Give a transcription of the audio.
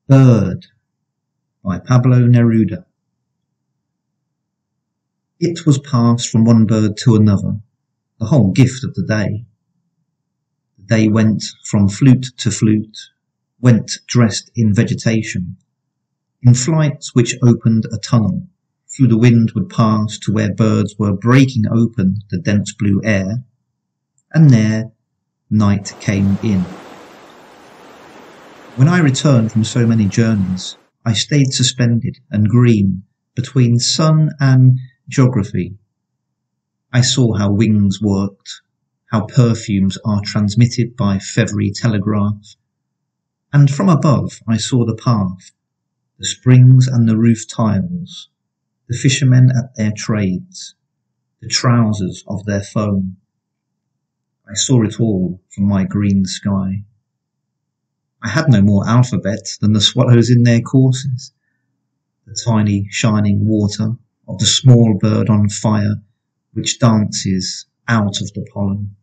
Bird by Pablo Neruda. It was passed from one bird to another, the whole gift of the day. The day went from flute to flute, went dressed in vegetation. In flights which opened a tunnel, through the wind would pass to where birds were breaking open the dense blue air, and there night came in. When I returned from so many journeys, I stayed suspended and green between sun and geography. I saw how wings worked, how perfumes are transmitted by feathery telegraph, and from above I saw the path, the springs and the roof tiles, the fishermen at their trades, the trousers of their foam. I saw it all from my green sky. I had no more alphabet than the swallows in their courses, the tiny shining water of the small bird on fire which dances out of the pollen.